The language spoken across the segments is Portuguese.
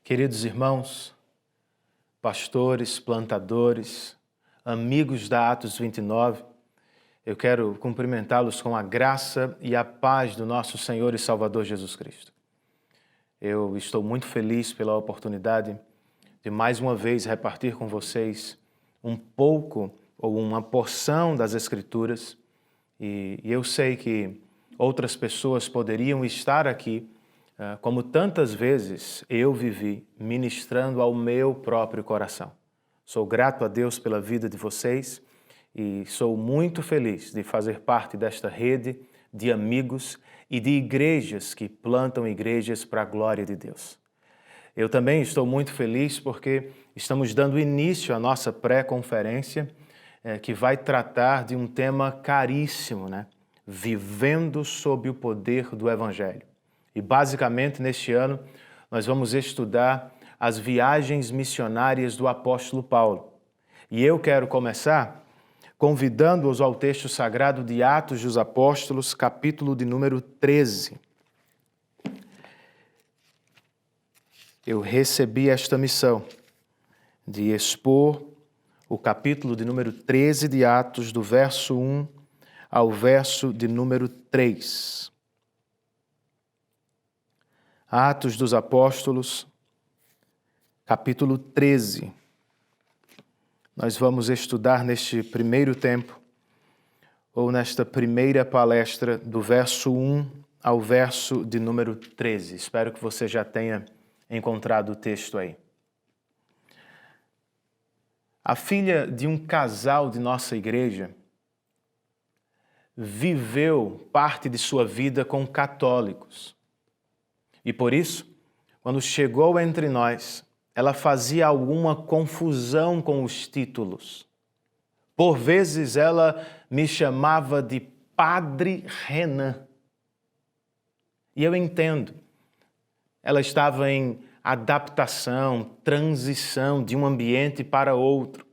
Queridos irmãos, pastores, plantadores, amigos da Atos 29, eu quero cumprimentá-los com a graça e a paz do nosso Senhor e Salvador Jesus Cristo. Eu estou muito feliz pela oportunidade de mais uma vez repartir com vocês um pouco ou uma porção das Escrituras e eu sei que outras pessoas poderiam estar aqui como tantas vezes eu vivi ministrando ao meu próprio coração. Sou grato a Deus pela vida de vocês e sou muito feliz de fazer parte desta rede de amigos e de igrejas que plantam igrejas para a glória de Deus. Eu também estou muito feliz porque estamos dando início à nossa pré-conferência que vai tratar de um tema caríssimo, né? Vivendo sob o poder do Evangelho. E basicamente neste ano nós vamos estudar as viagens missionárias do apóstolo Paulo. E eu quero começar convidando-os ao texto sagrado de Atos dos Apóstolos, capítulo de número 13. Eu recebi esta missão de expor o capítulo de número 13 de Atos, do verso 1 ao verso de número 3. Atos dos Apóstolos, capítulo 13. Nós vamos estudar neste primeiro tempo, ou nesta primeira palestra, do verso 1 ao verso de número 13. Espero que você já tenha encontrado o texto aí. A filha de um casal de nossa igreja viveu parte de sua vida com católicos. E por isso, quando chegou entre nós, ela fazia alguma confusão com os títulos. Por vezes ela me chamava de Padre Renan. E eu entendo. Ela estava em adaptação, transição de um ambiente para outro.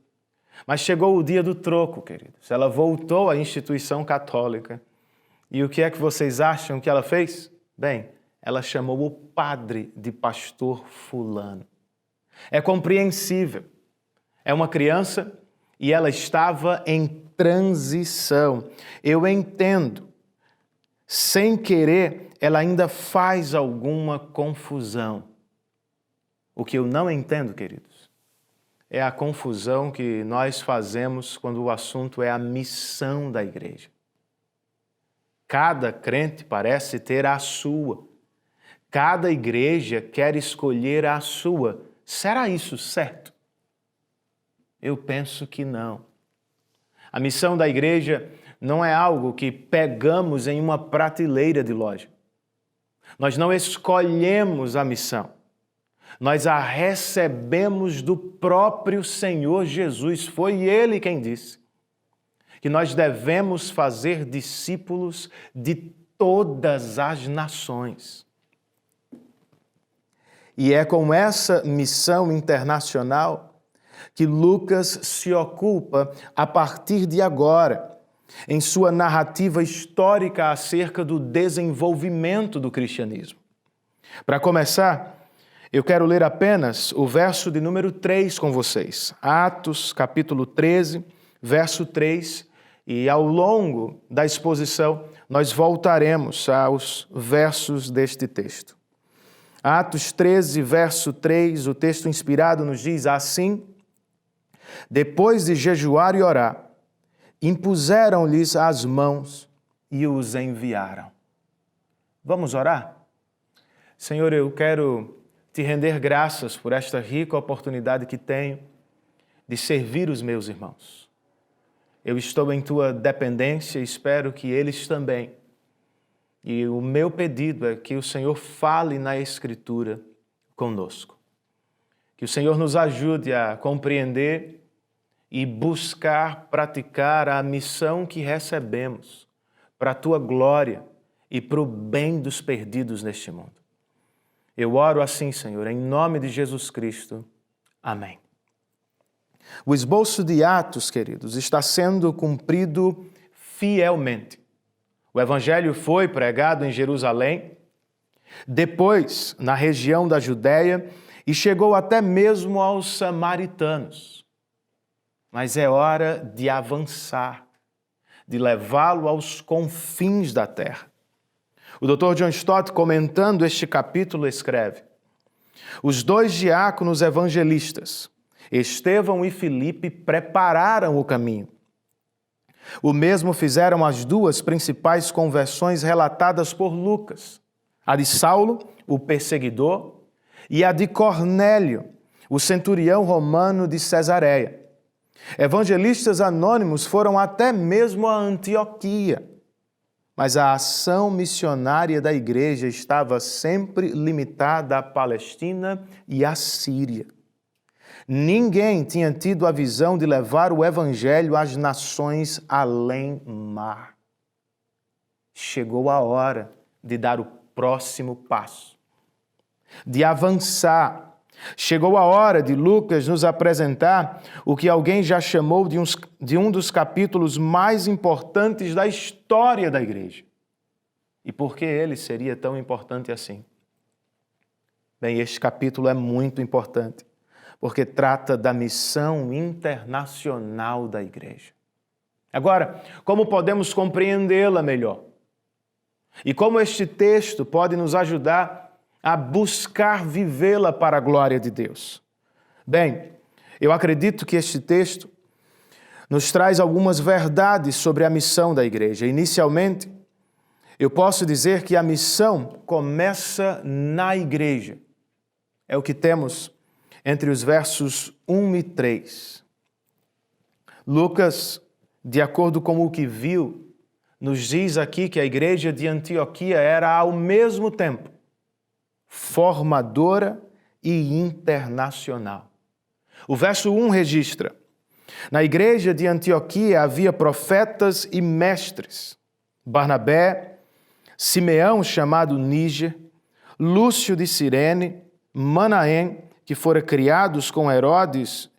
Mas chegou o dia do troco, queridos. Ela voltou à instituição católica. E o que é que vocês acham que ela fez? Bem, ela chamou o padre de pastor fulano. É compreensível. É uma criança e ela estava em transição. Eu entendo. Sem querer, ela ainda faz alguma confusão. O que eu não entendo, queridos, é a confusão que nós fazemos quando o assunto é a missão da igreja. Cada crente parece ter a sua. Cada igreja quer escolher a sua. Será isso certo? Eu penso que não. A missão da igreja não é algo que pegamos em uma prateleira de loja. Nós não escolhemos a missão. Nós a recebemos do próprio Senhor Jesus. Foi Ele quem disse que nós devemos fazer discípulos de todas as nações. E é com essa missão internacional que Lucas se ocupa a partir de agora, em sua narrativa histórica acerca do desenvolvimento do cristianismo. Para começar, eu quero ler apenas o verso de número 3 com vocês. Atos, capítulo 13, verso 3. E ao longo da exposição, nós voltaremos aos versos deste texto. Atos 13, verso 3, o texto inspirado nos diz assim: depois de jejuar e orar, impuseram-lhes as mãos e os enviaram. Vamos orar? Senhor, eu quero te render graças por esta rica oportunidade que tenho de servir os meus irmãos. Eu estou em tua dependência e espero que eles também. E o meu pedido é que o Senhor fale na Escritura conosco. Que o Senhor nos ajude a compreender e buscar praticar a missão que recebemos para a tua glória e para o bem dos perdidos neste mundo. Eu oro assim, Senhor, em nome de Jesus Cristo. Amém. O esboço de Atos, queridos, está sendo cumprido fielmente. O Evangelho foi pregado em Jerusalém, depois na região da Judéia e chegou até mesmo aos samaritanos. Mas é hora de avançar, de levá-lo aos confins da terra. O Dr. John Stott, comentando este capítulo, escreve: os dois diáconos evangelistas, Estevão e Filipe, prepararam o caminho. O mesmo fizeram as duas principais conversões relatadas por Lucas, a de Saulo, o perseguidor, e a de Cornélio, o centurião romano de Cesareia. Evangelistas anônimos foram até mesmo a Antioquia, mas a ação missionária da igreja estava sempre limitada à Palestina e à Síria. Ninguém tinha tido a visão de levar o evangelho às nações além mar. Chegou a hora de dar o próximo passo, de avançar. Chegou a hora de Lucas nos apresentar o que alguém já chamou de um dos capítulos mais importantes da história da igreja. E por que ele seria tão importante assim? Bem, este capítulo é muito importante, porque trata da missão internacional da igreja. Agora, como podemos compreendê-la melhor? E como este texto pode nos ajudar a buscar vivê-la para a glória de Deus? Bem, eu acredito que este texto nos traz algumas verdades sobre a missão da igreja. Inicialmente, eu posso dizer que a missão começa na igreja. É o que temos entre os versos 1 e 3. Lucas, de acordo com o que viu, nos diz aqui que a igreja de Antioquia era ao mesmo tempo formadora e internacional. O verso 1 registra: na igreja de Antioquia havia profetas e mestres, Barnabé, Simeão, chamado Níger, Lúcio de Cirene, Manaém, que fora criado com Herodes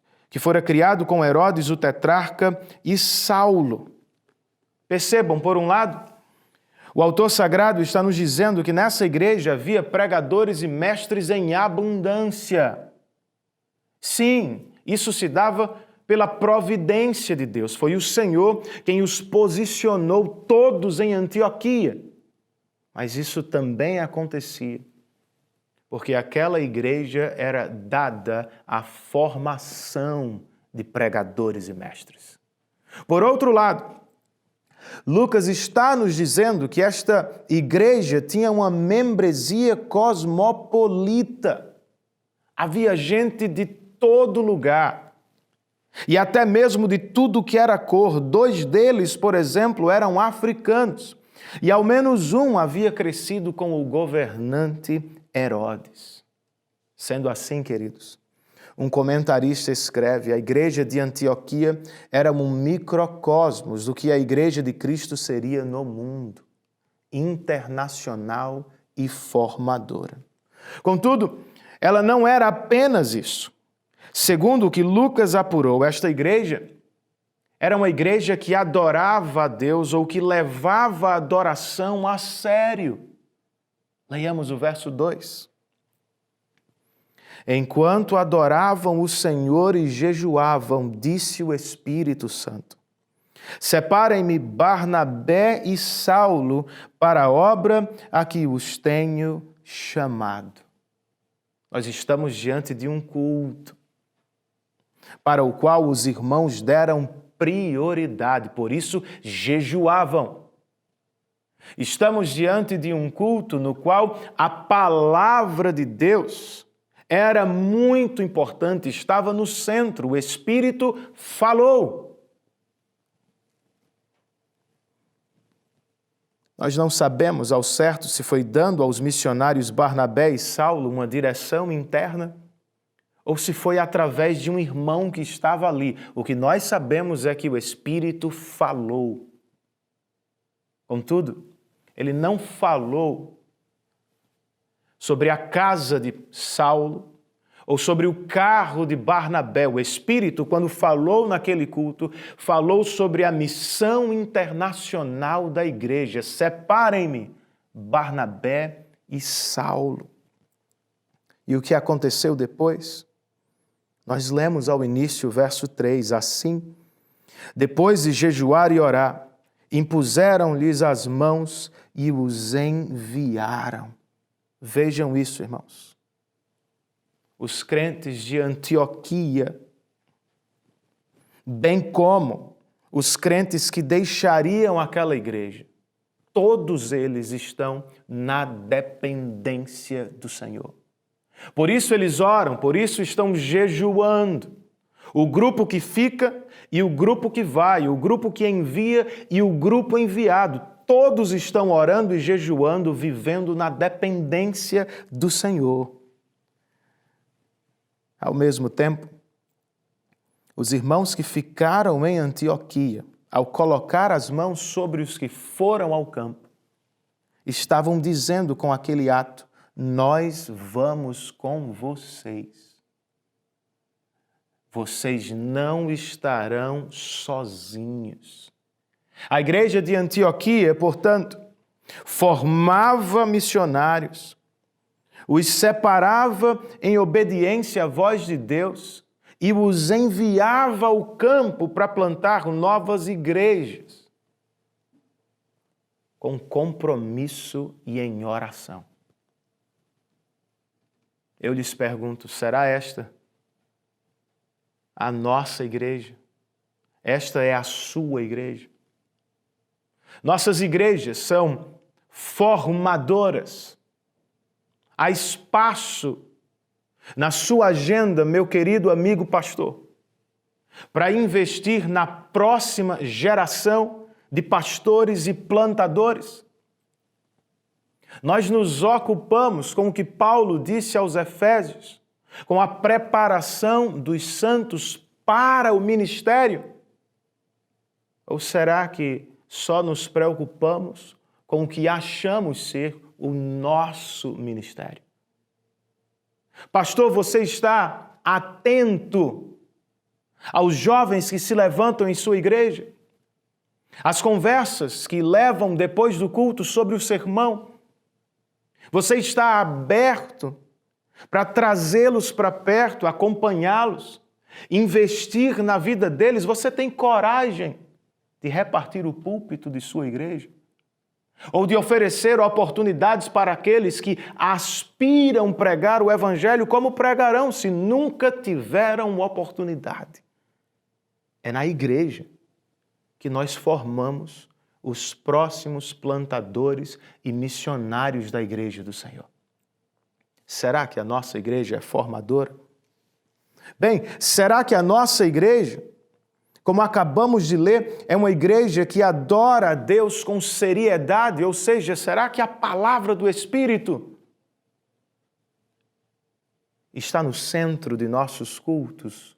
o tetrarca, e Saulo. Percebam, por um lado, o autor sagrado está nos dizendo que nessa igreja havia pregadores e mestres em abundância. Sim, isso se dava pela providência de Deus. Foi o Senhor quem os posicionou todos em Antioquia. Mas isso também acontecia porque aquela igreja era dada a formação de pregadores e mestres. Por outro lado, Lucas está nos dizendo que esta igreja tinha uma membresia cosmopolita. Havia gente de todo lugar e até mesmo de tudo que era cor. 2 deles, por exemplo, eram africanos e ao menos um havia crescido com o governante Herodes. Sendo assim, queridos, um comentarista escreve: a igreja de Antioquia era um microcosmos do que a igreja de Cristo seria no mundo, internacional e formadora. Contudo, ela não era apenas isso. Segundo o que Lucas apurou, esta igreja era uma igreja que adorava a Deus ou que levava a adoração a sério. Leiamos o verso 2. Enquanto adoravam o Senhor e jejuavam, disse o Espírito Santo: separem-me Barnabé e Saulo para a obra a que os tenho chamado. Nós estamos diante de um culto para o qual os irmãos deram prioridade, por isso jejuavam. Estamos diante de um culto no qual a palavra de Deus era muito importante, estava no centro, o Espírito falou. Nós não sabemos ao certo se foi dando aos missionários Barnabé e Saulo uma direção interna ou se foi através de um irmão que estava ali. O que nós sabemos é que o Espírito falou. Contudo, ele não falou sobre a casa de Saulo ou sobre o carro de Barnabé. O Espírito, quando falou naquele culto, falou sobre a missão internacional da igreja. Separem-me Barnabé e Saulo. E o que aconteceu depois? Nós lemos ao início o verso 3, assim, depois de jejuar e orar, impuseram-lhes as mãos e os enviaram. Vejam isso, irmãos. Os crentes de Antioquia, bem como os crentes que deixariam aquela igreja, todos eles estão na dependência do Senhor. Por isso eles oram, por isso estão jejuando. O grupo que fica e o grupo que vai, o grupo que envia e o grupo enviado, todos estão orando e jejuando, vivendo na dependência do Senhor. Ao mesmo tempo, os irmãos que ficaram em Antioquia, ao colocar as mãos sobre os que foram ao campo, estavam dizendo com aquele ato: nós vamos com vocês. Vocês não estarão sozinhos. A igreja de Antioquia, portanto, formava missionários, os separava em obediência à voz de Deus e os enviava ao campo para plantar novas igrejas, com compromisso e em oração. Eu lhes pergunto, será esta a nossa igreja? Esta é a sua igreja? Nossas igrejas são formadoras. Há espaço na sua agenda, meu querido amigo pastor, para investir na próxima geração de pastores e plantadores. Nós nos ocupamos com o que Paulo disse aos Efésios, com a preparação dos santos para o ministério? Ou será que só nos preocupamos com o que achamos ser o nosso ministério? Pastor, você está atento aos jovens que se levantam em sua igreja? As conversas que levam depois do culto sobre o sermão? Você está aberto para trazê-los para perto, acompanhá-los, investir na vida deles? Você tem coragem de repartir o púlpito de sua igreja? Ou de oferecer oportunidades para aqueles que aspiram pregar o Evangelho, como pregarão se nunca tiveram oportunidade? É na igreja que nós formamos os próximos plantadores e missionários da igreja do Senhor. Será que a nossa igreja é formadora? Bem, será que a nossa igreja, como acabamos de ler, é uma igreja que adora a Deus com seriedade? Ou seja, será que a palavra do Espírito está no centro de nossos cultos?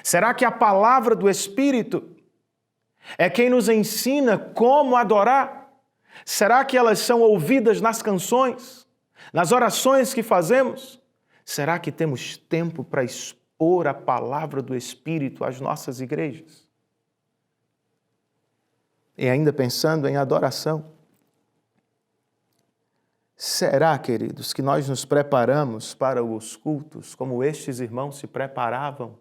Será que a palavra do Espírito é quem nos ensina como adorar? Será que elas são ouvidas nas canções, nas orações que fazemos? Será que temos tempo para expor a palavra do Espírito às nossas igrejas? E ainda pensando em adoração, será, queridos, que nós nos preparamos para os cultos como estes irmãos se preparavam?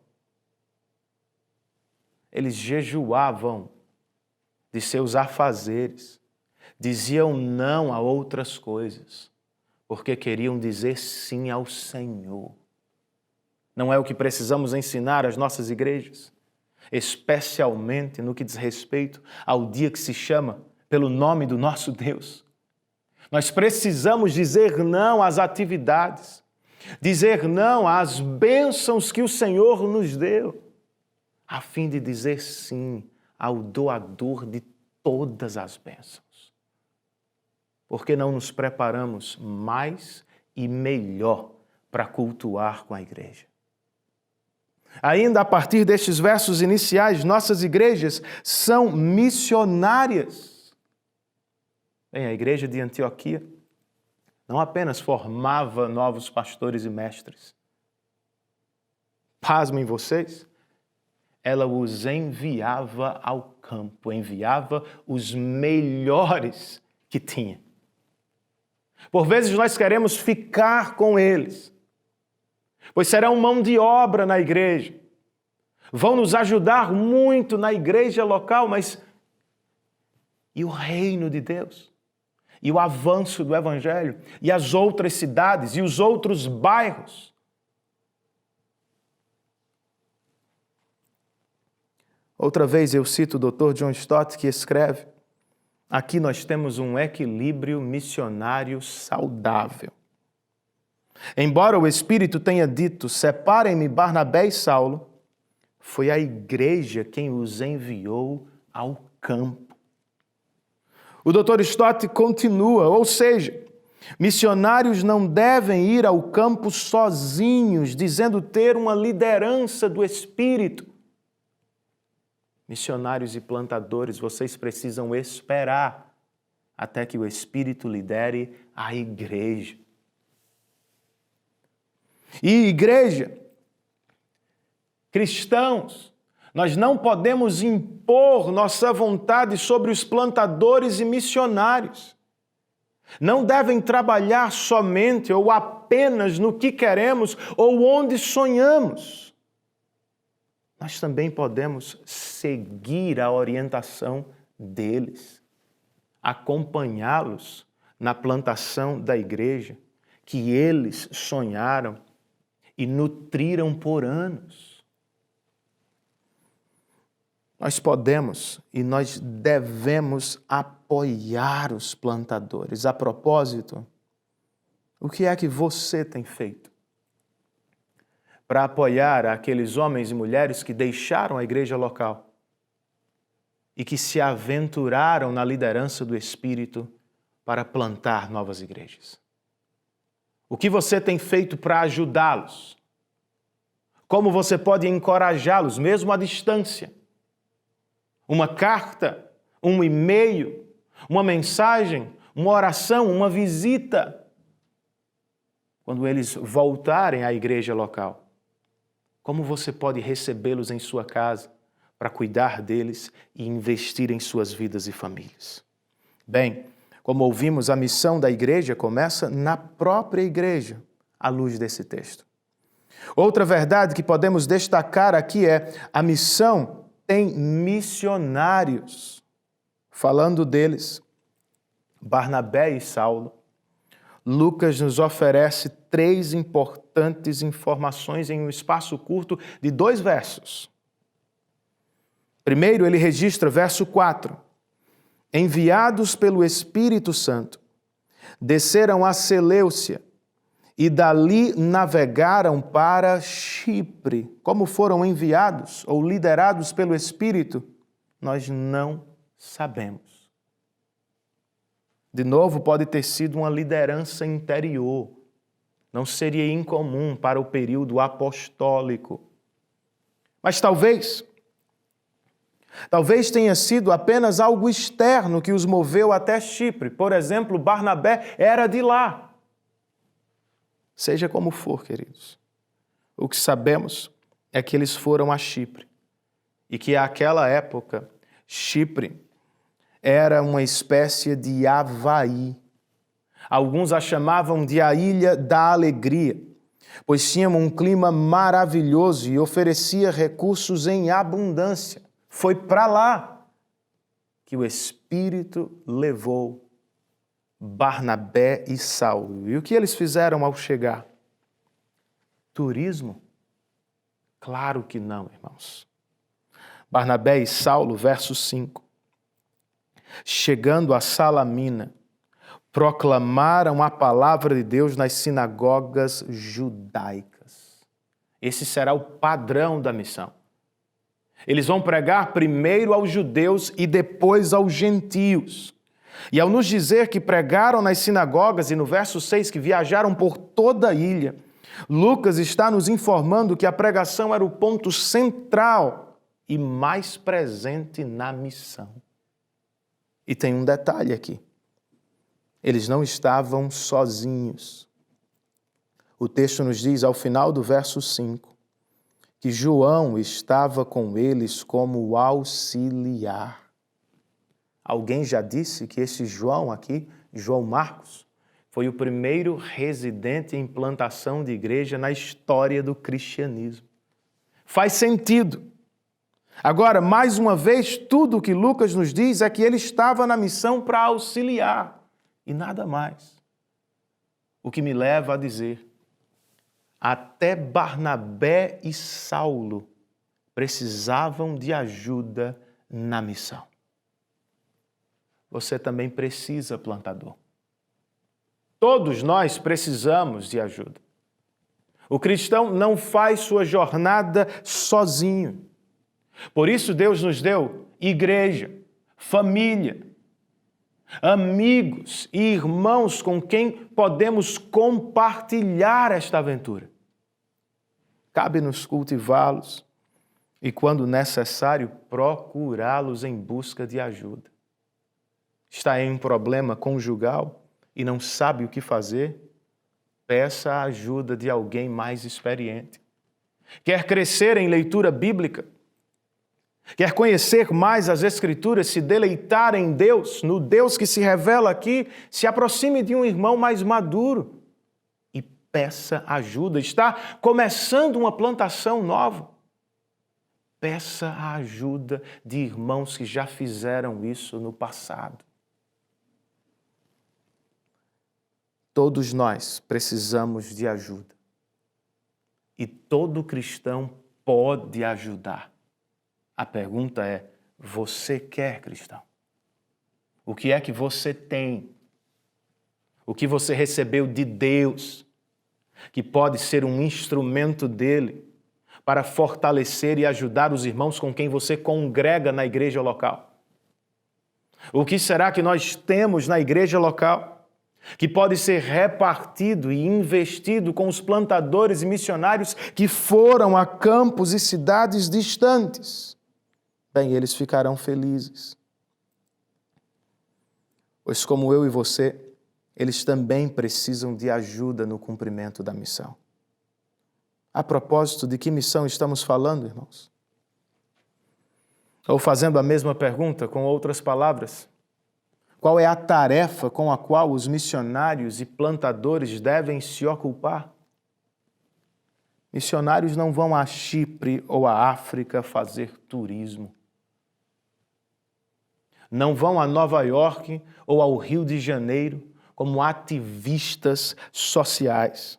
Eles jejuavam de seus afazeres, diziam não a outras coisas, porque queriam dizer sim ao Senhor. Não é o que precisamos ensinar às nossas igrejas? Especialmente no que diz respeito ao dia que se chama pelo nome do nosso Deus. Nós precisamos dizer não às atividades, dizer não às bênçãos que o Senhor nos deu, a fim de dizer sim ao doador de todas as bênçãos. Por que não nos preparamos mais e melhor para cultuar com a igreja? Ainda a partir destes versos iniciais, nossas igrejas são missionárias. Bem, a igreja de Antioquia não apenas formava novos pastores e mestres. Pasmem vocês, ela os enviava ao campo, enviava os melhores que tinha. Por vezes nós queremos ficar com eles, pois serão mão de obra na igreja. Vão nos ajudar muito na igreja local, mas e o reino de Deus? E o avanço do Evangelho? E as outras cidades? E os outros bairros? Outra vez eu cito o Dr. John Stott, que escreve: aqui nós temos um equilíbrio missionário saudável. Embora o Espírito tenha dito, separem-me Barnabé e Saulo, foi a igreja quem os enviou ao campo. O Dr. Stott continua, ou seja, missionários não devem ir ao campo sozinhos, dizendo ter uma liderança do Espírito. Missionários e plantadores, vocês precisam esperar até que o Espírito lidere a igreja. E igreja, cristãos, nós não podemos impor nossa vontade sobre os plantadores e missionários. Não devem trabalhar somente ou apenas no que queremos ou onde sonhamos. Nós também podemos seguir a orientação deles, acompanhá-los na plantação da igreja que eles sonharam e nutriram por anos. Nós podemos e nós devemos apoiar os plantadores. A propósito, o que é que você tem feito para apoiar aqueles homens e mulheres que deixaram a igreja local e que se aventuraram na liderança do Espírito para plantar novas igrejas? O que você tem feito para ajudá-los? Como você pode encorajá-los, mesmo à distância? Uma carta, um e-mail, uma mensagem, uma oração, uma visita. Quando eles voltarem à igreja local, como você pode recebê-los em sua casa para cuidar deles e investir em suas vidas e famílias? Bem, como ouvimos, a missão da igreja começa na própria igreja, à luz desse texto. Outra verdade que podemos destacar aqui é a missão tem missionários. Falando deles, Barnabé e Saulo, Lucas nos oferece 3 importantes informações em um espaço curto de 2 versos. Primeiro, ele registra verso 4. Enviados pelo Espírito Santo, desceram a Seleucia e dali navegaram para Chipre. Como foram enviados ou liderados pelo Espírito, nós não sabemos. De novo, pode ter sido uma liderança interior. Não seria incomum para o período apostólico. Mas talvez tenha sido apenas algo externo que os moveu até Chipre. Por exemplo, Barnabé era de lá. Seja como for, queridos, o que sabemos é que eles foram a Chipre e que àquela época Chipre era uma espécie de Havaí. Alguns a chamavam de a Ilha da Alegria, pois tinha um clima maravilhoso e oferecia recursos em abundância. Foi para lá que o Espírito levou Barnabé e Saulo. E o que eles fizeram ao chegar? Turismo? Claro que não, irmãos. Barnabé e Saulo, verso 5. Chegando a Salamina, proclamaram a palavra de Deus nas sinagogas judaicas. Esse será o padrão da missão. Eles vão pregar primeiro aos judeus e depois aos gentios. E ao nos dizer que pregaram nas sinagogas, e no verso 6 que viajaram por toda a ilha, Lucas está nos informando que a pregação era o ponto central e mais presente na missão. E tem um detalhe aqui. Eles não estavam sozinhos. O texto nos diz, ao final do verso 5, que João estava com eles como auxiliar. Alguém já disse que esse João aqui, João Marcos, foi o primeiro residente em plantação de igreja na história do cristianismo. Faz sentido. Agora, mais uma vez, tudo o que Lucas nos diz é que ele estava na missão para auxiliar e nada mais. O que me leva a dizer, até Barnabé e Saulo precisavam de ajuda na missão. Você também precisa, plantador. Todos nós precisamos de ajuda. O cristão não faz sua jornada sozinho. Por isso Deus nos deu igreja, família, amigos e irmãos com quem podemos compartilhar esta aventura. Cabe-nos cultivá-los e, quando necessário, procurá-los em busca de ajuda. Está em um problema conjugal e não sabe o que fazer? Peça a ajuda de alguém mais experiente. Quer crescer em leitura bíblica? Quer conhecer mais as Escrituras, se deleitar em Deus, no Deus que se revela aqui? Se aproxime de um irmão mais maduro e peça ajuda. Está começando uma plantação nova. Peça a ajuda de irmãos que já fizeram isso no passado. Todos nós precisamos de ajuda. E todo cristão pode ajudar. A pergunta é, você quer, cristão? O que é que você tem? O que você recebeu de Deus, que pode ser um instrumento dele para fortalecer e ajudar os irmãos com quem você congrega na igreja local? O que será que nós temos na igreja local que pode ser repartido e investido com os plantadores e missionários que foram a campos e cidades distantes? Bem, eles ficarão felizes. Pois como eu e você, eles também precisam de ajuda no cumprimento da missão. A propósito, de que missão estamos falando, irmãos? Ou fazendo a mesma pergunta com outras palavras, qual é a tarefa com a qual os missionários e plantadores devem se ocupar? Missionários não vão a Chipre ou à África fazer turismo. Não vão a Nova York ou ao Rio de Janeiro como ativistas sociais.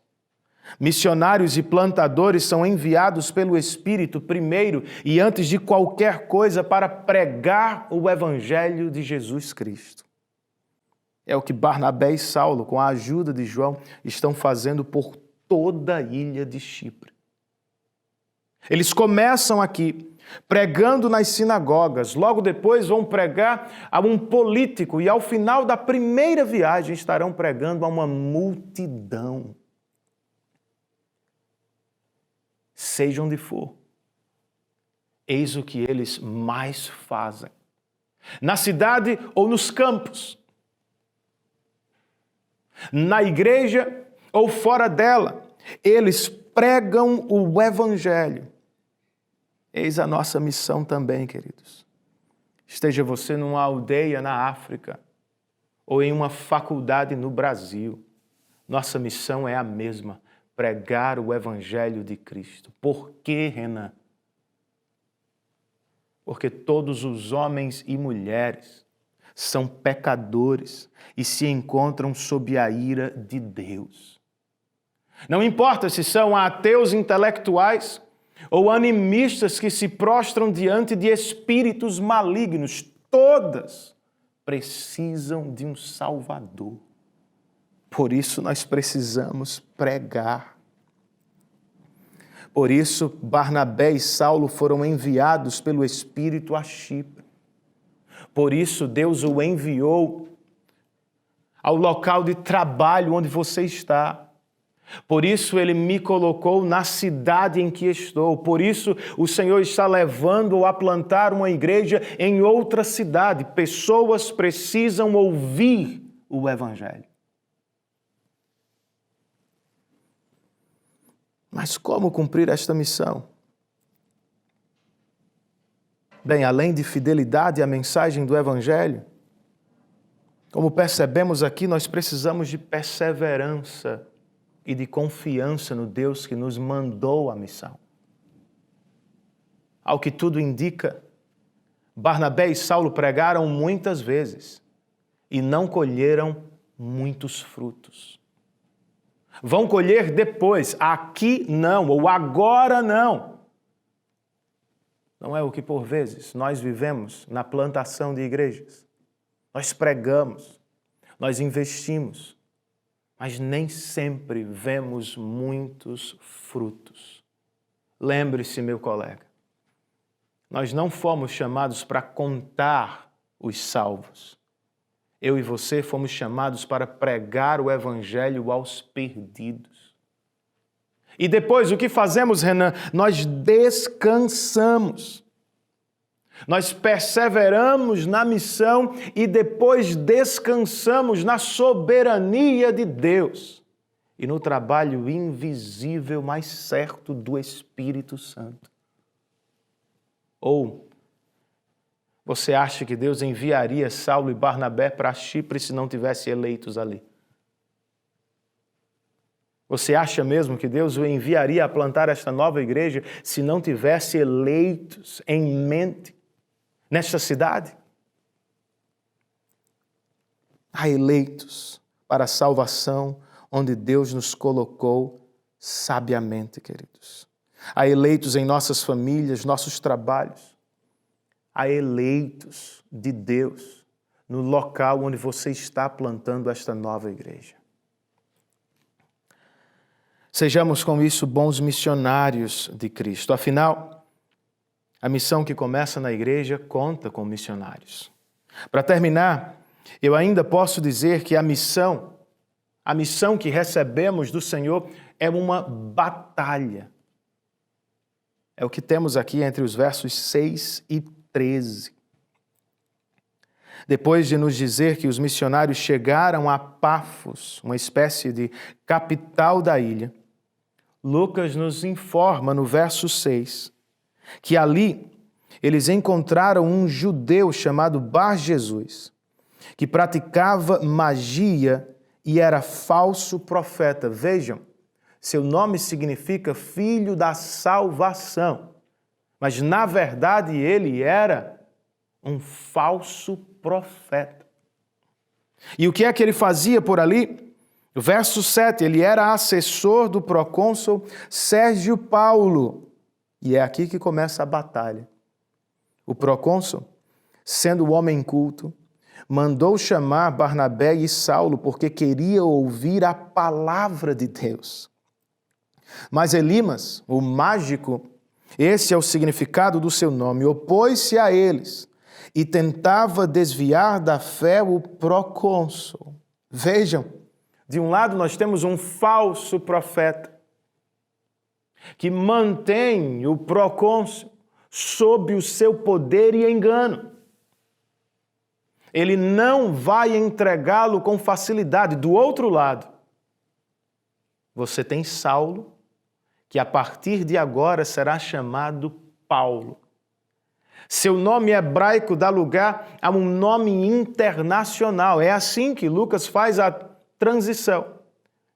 Missionários e plantadores são enviados pelo Espírito primeiro e antes de qualquer coisa para pregar o Evangelho de Jesus Cristo. É o que Barnabé e Saulo, com a ajuda de João, estão fazendo por toda a ilha de Chipre. Eles começam aqui pregando nas sinagogas, logo depois vão pregar a um político e ao final da primeira viagem estarão pregando a uma multidão. Seja onde for, eis o que eles mais fazem. Na cidade ou nos campos, na igreja ou fora dela, eles pregam o Evangelho. Eis a nossa missão também, queridos. Esteja você numa aldeia na África ou em uma faculdade no Brasil, nossa missão é a mesma, pregar o Evangelho de Cristo. Por quê, Renan? Porque todos os homens e mulheres são pecadores e se encontram sob a ira de Deus. Não importa se são ateus intelectuais ou animistas que se prostram diante de espíritos malignos, todas precisam de um Salvador. Por isso nós precisamos pregar. Por isso Barnabé e Saulo foram enviados pelo Espírito a Chipre. Por isso Deus o enviou ao local de trabalho onde você está. Por isso Ele me colocou na cidade em que estou. Por isso o Senhor está levando-o a plantar uma igreja em outra cidade. Pessoas precisam ouvir o Evangelho. Mas como cumprir esta missão? Bem, além de fidelidade à mensagem do Evangelho, Como percebemos aqui, nós precisamos de perseverança e de confiança no Deus que nos mandou a missão. Ao que tudo indica, Barnabé e Saulo pregaram muitas vezes e não colheram muitos frutos. Vão colher depois, aqui não, ou agora não. Não é o que por vezes nós vivemos na plantação de igrejas. Nós pregamos, nós investimos, mas nem sempre vemos muitos frutos. Lembre-se, meu colega, nós não fomos chamados para contar os salvos. Eu e você fomos chamados para pregar o Evangelho aos perdidos. E depois, o que fazemos, Renan? Nós descansamos. Nós perseveramos na missão e depois descansamos na soberania de Deus e no trabalho invisível, mas certo, do Espírito Santo. Ou você acha que Deus enviaria Saulo e Barnabé para Chipre se não tivesse eleitos ali? Você acha mesmo que Deus o enviaria a plantar esta nova igreja se não tivesse eleitos em mente nesta cidade? Há eleitos para a salvação onde Deus nos colocou sabiamente, queridos. Há eleitos em nossas famílias, nossos trabalhos. Há eleitos de Deus no local onde você está plantando esta nova igreja. Sejamos com isso bons missionários de Cristo. Afinal, a missão que começa na igreja conta com missionários. Para terminar, eu ainda posso dizer que a missão que recebemos do Senhor é uma batalha. É o que temos aqui entre os versos 6 e 13. Depois de nos dizer que os missionários chegaram a Pafos, uma espécie de capital da ilha, Lucas nos informa no verso 6 que ali eles encontraram um judeu chamado Bar-Jesus, que praticava magia e era falso profeta. Vejam, seu nome significa filho da salvação, mas na verdade ele era um falso profeta. E o que é que ele fazia por ali? Verso 7, ele era assessor do procônsul Sérgio Paulo. E é aqui que começa a batalha. O procônsul, sendo homem culto, mandou chamar Barnabé e Saulo porque queria ouvir a palavra de Deus. Mas Elimas, o mágico, esse é o significado do seu nome, opôs-se a eles e tentava desviar da fé o procônsul. Vejam, de um lado nós temos um falso profeta que mantém o procônsul sob o seu poder e engano. Ele não vai entregá-lo com facilidade. Do outro lado, você tem Saulo, que a partir de agora será chamado Paulo. Seu nome hebraico dá lugar a um nome internacional. É assim que Lucas faz a transição,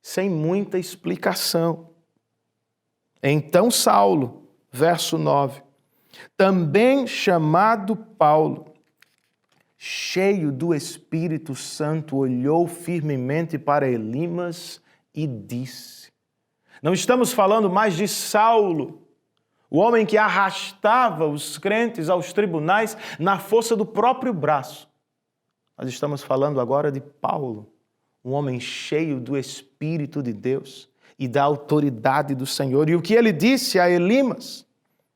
sem muita explicação. Então Saulo, verso 9, também chamado Paulo, cheio do Espírito Santo, olhou firmemente para Elimas e disse. Não estamos falando mais de Saulo, o homem que arrastava os crentes aos tribunais na força do próprio braço. Nós estamos falando agora de Paulo, um homem cheio do Espírito de Deus e da autoridade do Senhor. E o que ele disse a Elimas,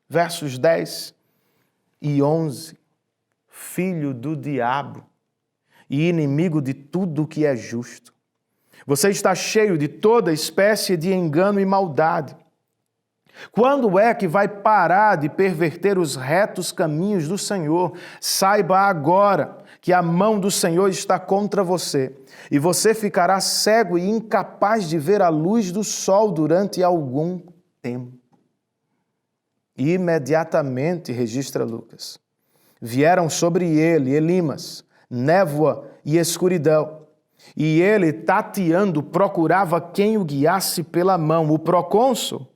versos 10 e 11, filho do diabo e inimigo de tudo o que é justo. Você está cheio de toda espécie de engano e maldade. Quando é que vai parar de perverter os retos caminhos do Senhor? Saiba agora que a mão do Senhor está contra você, e você ficará cego e incapaz de ver a luz do sol durante algum tempo. E imediatamente, registra Lucas, vieram sobre ele, Elimas, névoa e escuridão. E ele, tateando, procurava quem o guiasse pela mão. O procônsul,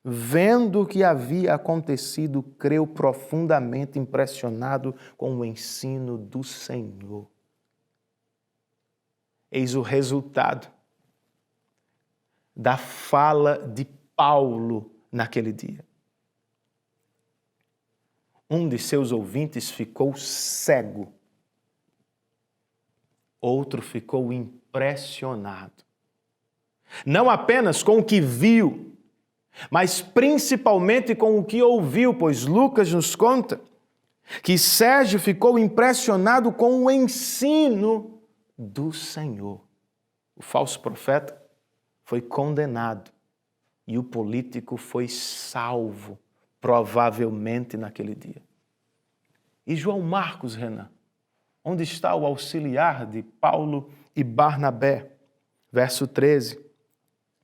vendo o que havia acontecido, creu profundamente impressionado com o ensino do Senhor. Eis o resultado da fala de Paulo naquele dia. Um de seus ouvintes ficou cego. Outro ficou impressionado. Não apenas com o que viu, mas principalmente com o que ouviu, pois Lucas nos conta que Sérgio ficou impressionado com o ensino do Senhor. O falso profeta foi condenado e o político foi salvo, provavelmente naquele dia. E João Marcos, Renan? Onde está o auxiliar de Paulo e Barnabé? Verso 13.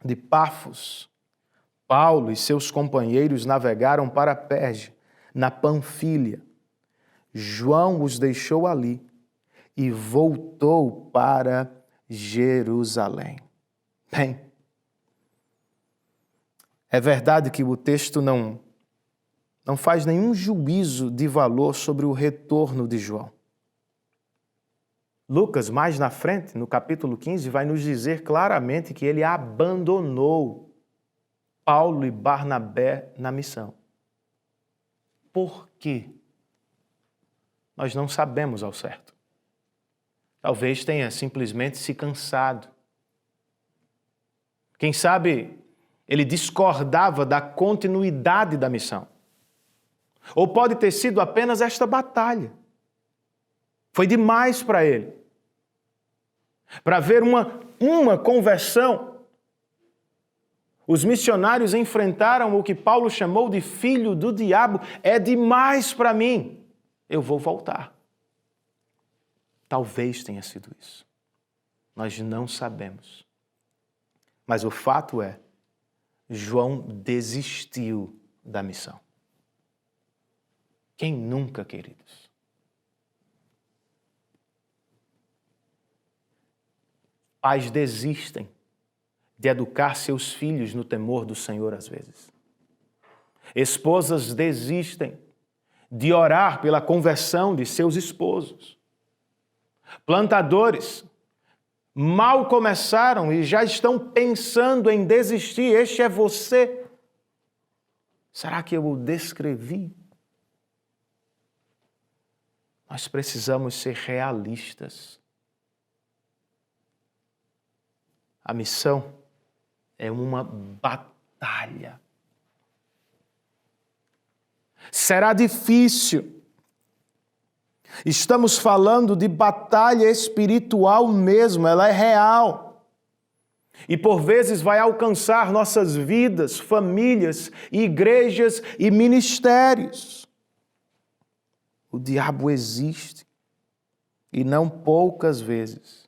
De Pafos, Paulo e seus companheiros navegaram para Perge, na Panfília. João os deixou ali e voltou para Jerusalém. Bem, é verdade que o texto não faz nenhum juízo de valor sobre o retorno de João. Lucas, mais na frente, no capítulo 15, vai nos dizer claramente que ele abandonou Paulo e Barnabé na missão. Por quê? Nós não sabemos ao certo. Talvez tenha simplesmente se cansado. Quem sabe ele discordava da continuidade da missão. Ou pode ter sido apenas esta batalha. Foi demais para ele. Para ver uma conversão. Os missionários enfrentaram o que Paulo chamou de filho do diabo. É demais para mim. Eu vou voltar. Talvez tenha sido isso. Nós não sabemos. Mas o fato é, João desistiu da missão. Quem nunca, queridos? Pais desistem de educar seus filhos no temor do Senhor às vezes. Esposas desistem de orar pela conversão de seus esposos. Plantadores mal começaram e já estão pensando em desistir. Este é você. Será que eu o descrevi? Nós precisamos ser realistas. A missão é uma batalha. Será difícil. Estamos falando de batalha espiritual mesmo, ela é real. E por vezes vai alcançar nossas vidas, famílias, igrejas e ministérios. O diabo existe e não poucas vezes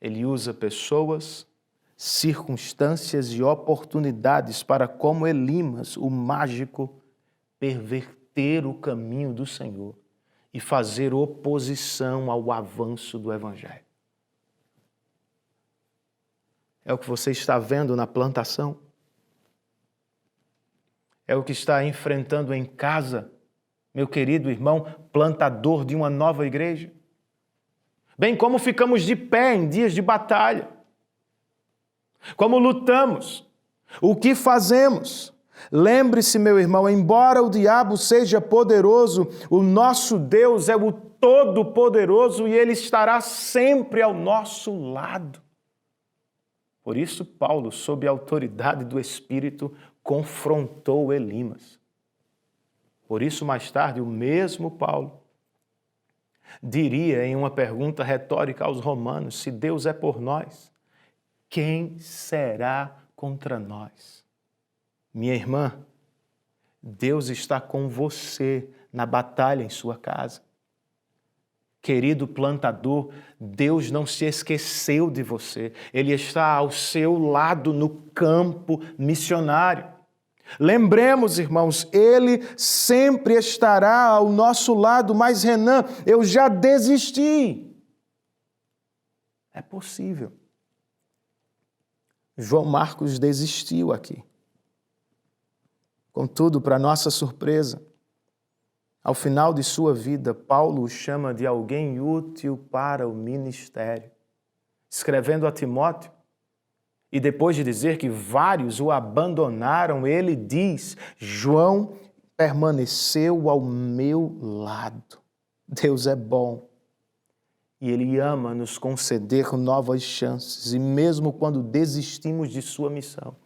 ele usa pessoas, circunstâncias e oportunidades para, como Elimas, o mágico, perverter o caminho do Senhor e fazer oposição ao avanço do Evangelho. É o que você está vendo na plantação? É o que está enfrentando em casa, meu querido irmão, plantador de uma nova igreja? Bem como ficamos de pé em dias de batalha. Como lutamos. O que fazemos? Lembre-se, meu irmão, embora o diabo seja poderoso, o nosso Deus é o Todo-Poderoso e Ele estará sempre ao nosso lado. Por isso, Paulo, sob a autoridade do Espírito, confrontou Elimas. Por isso, mais tarde, o mesmo Paulo diria em uma pergunta retórica aos romanos: se Deus é por nós, quem será contra nós? Minha irmã, Deus está com você na batalha em sua casa. Querido plantador, Deus não se esqueceu de você. Ele está ao seu lado no campo missionário. Lembremos, irmãos, Ele sempre estará ao nosso lado, mas Renan, eu já desisti. É possível. João Marcos desistiu aqui. Contudo, para nossa surpresa, ao final de sua vida, Paulo o chama de alguém útil para o ministério. Escrevendo a Timóteo, e depois de dizer que vários o abandonaram, ele diz: João permaneceu ao meu lado. Deus é bom. E Ele ama nos conceder novas chances. E mesmo quando desistimos de sua missão,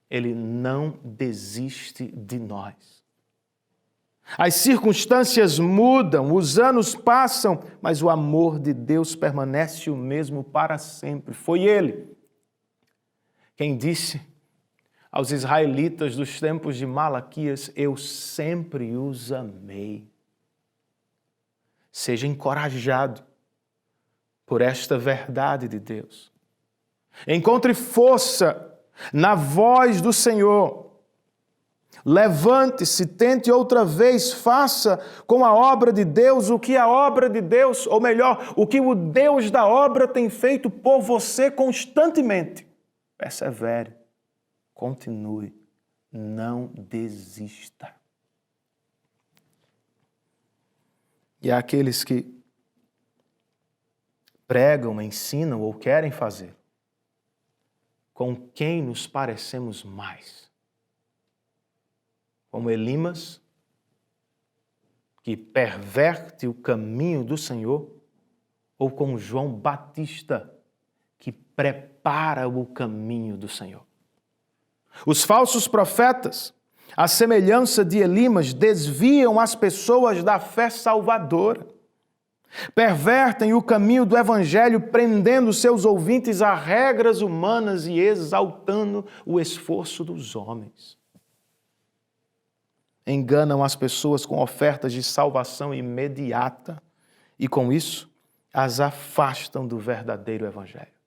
Ele não desiste de nós. As circunstâncias mudam, os anos passam, mas o amor de Deus permanece o mesmo para sempre. Foi Ele quem disse aos israelitas dos tempos de Malaquias: eu sempre os amei. Seja encorajado por esta verdade de Deus. Encontre força na voz do Senhor. Levante-se, tente outra vez, faça com a obra de Deus o que a obra de Deus, ou melhor, o que o Deus da obra tem feito por você constantemente. Persevere, continue, não desista. E há aqueles que pregam, ensinam ou querem fazer com quem nos parecemos mais. Como Elimas, que perverte o caminho do Senhor, ou com João Batista, que prepara o caminho do Senhor. Os falsos profetas, à semelhança de Elimas, desviam as pessoas da fé salvadora. Pervertem o caminho do Evangelho, prendendo seus ouvintes a regras humanas e exaltando o esforço dos homens. Enganam as pessoas com ofertas de salvação imediata e, com isso, as afastam do verdadeiro Evangelho.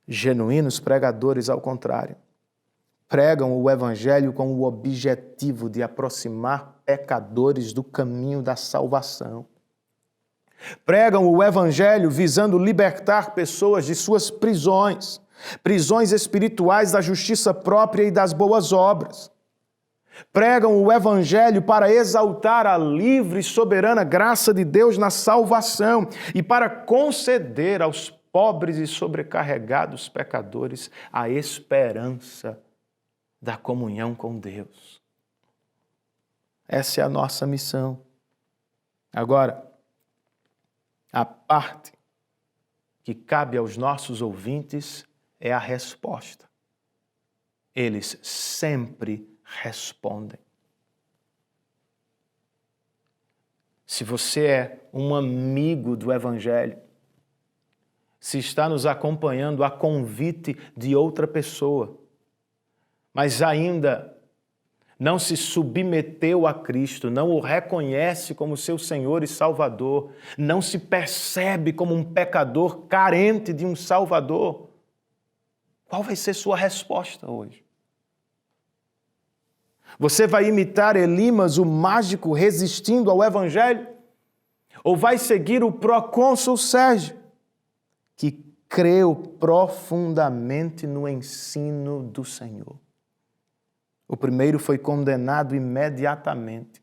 Genuínos pregadores, ao contrário, pregam o Evangelho com o objetivo de aproximar pecadores do caminho da salvação. Pregam o Evangelho visando libertar pessoas de suas prisões, prisões espirituais da justiça própria e das boas obras. Pregam o Evangelho para exaltar a livre e soberana graça de Deus na salvação e para conceder aos pobres e sobrecarregados pecadores a esperança da comunhão com Deus. Essa é a nossa missão. Agora, a parte que cabe aos nossos ouvintes é a resposta. Eles sempre respondem. Se você é um amigo do Evangelho, se está nos acompanhando a convite de outra pessoa, mas ainda não se submeteu a Cristo, não o reconhece como seu Senhor e Salvador, não se percebe como um pecador carente de um Salvador, qual vai ser sua resposta hoje? Você vai imitar Elimas, o mágico, resistindo ao Evangelho? Ou vai seguir o procônsul Sérgio, que creu profundamente no ensino do Senhor? O primeiro foi condenado imediatamente,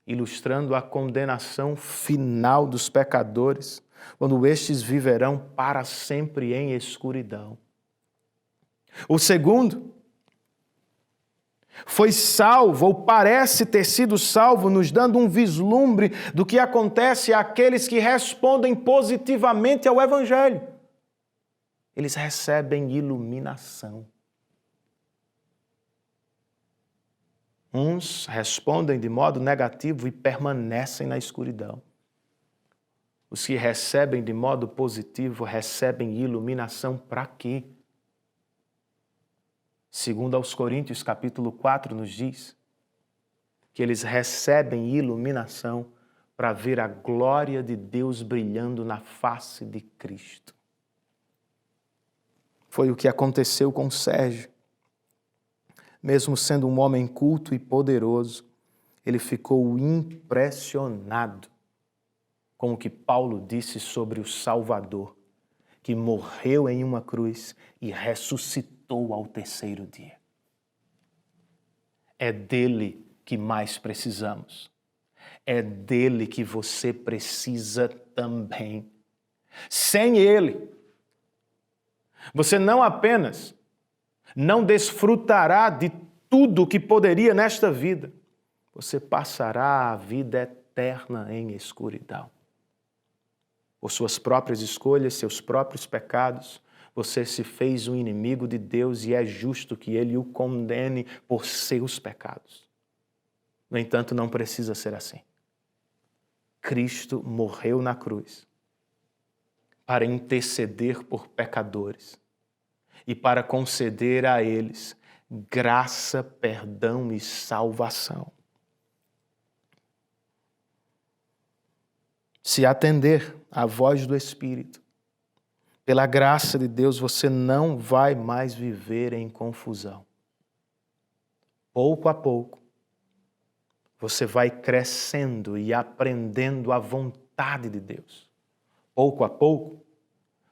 ilustrando a condenação final dos pecadores, quando estes viverão para sempre em escuridão. O segundo foi salvo, ou parece ter sido salvo, nos dando um vislumbre do que acontece àqueles que respondem positivamente ao Evangelho. Eles recebem iluminação. Uns respondem de modo negativo e permanecem na escuridão. Os que recebem de modo positivo recebem iluminação para quê? Segundo aos Coríntios, capítulo 4, nos diz que eles recebem iluminação para ver a glória de Deus brilhando na face de Cristo. Foi o que aconteceu com Sérgio. Mesmo sendo um homem culto e poderoso, ele ficou impressionado com o que Paulo disse sobre o Salvador, que morreu em uma cruz e ressuscitou ao terceiro dia. É dele que mais precisamos. É dele que você precisa também. Sem ele, você não apenas não desfrutará de tudo o que poderia nesta vida, você passará a vida eterna em escuridão. Por suas próprias escolhas, seus próprios pecados, você se fez um inimigo de Deus e é justo que Ele o condene por seus pecados. No entanto, não precisa ser assim. Cristo morreu na cruz para interceder por pecadores e para conceder a eles graça, perdão e salvação. Se atender à voz do Espírito, pela graça de Deus, você não vai mais viver em confusão. Pouco a pouco, você vai crescendo e aprendendo a vontade de Deus. Pouco a pouco,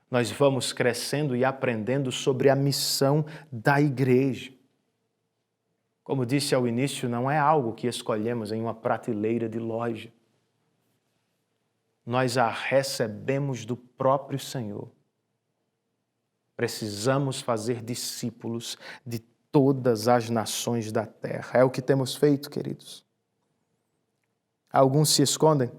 nós vamos crescendo e aprendendo sobre a missão da igreja. Como disse ao início, não é algo que escolhemos em uma prateleira de loja. Nós a recebemos do próprio Senhor. Precisamos fazer discípulos de todas as nações da terra. É o que temos feito, queridos. Alguns se escondem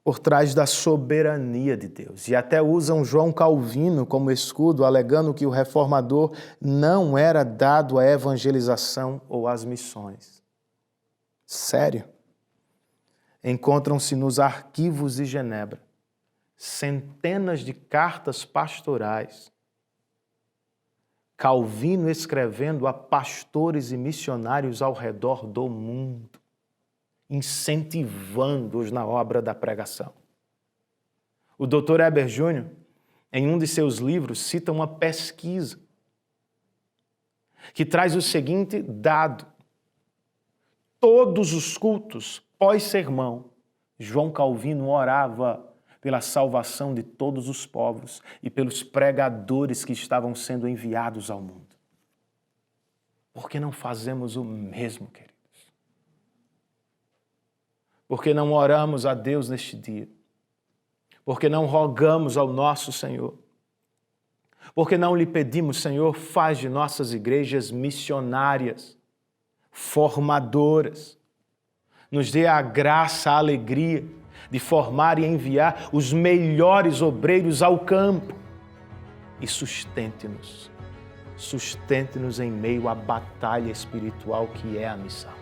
por trás da soberania de Deus e até usam João Calvino como escudo, alegando que o reformador não era dado à evangelização ou às missões. Sério? Encontram-se nos arquivos de Genebra centenas de cartas pastorais, Calvino escrevendo a pastores e missionários ao redor do mundo, incentivando-os na obra da pregação. O Dr. Heber Júnior, em um de seus livros, cita uma pesquisa que traz o seguinte dado: todos os cultos pós-sermão, João Calvino orava pela salvação de todos os povos e pelos pregadores que estavam sendo enviados ao mundo. Por que não fazemos o mesmo, queridos? Por que não oramos a Deus neste dia? Por que não rogamos ao nosso Senhor? Por que não lhe pedimos, Senhor, faz de nossas igrejas missionárias, formadoras, nos dê a graça, a alegria de formar e enviar os melhores obreiros ao campo e sustente-nos em meio à batalha espiritual que é a missão.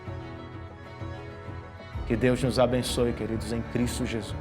Que Deus nos abençoe, queridos, em Cristo Jesus.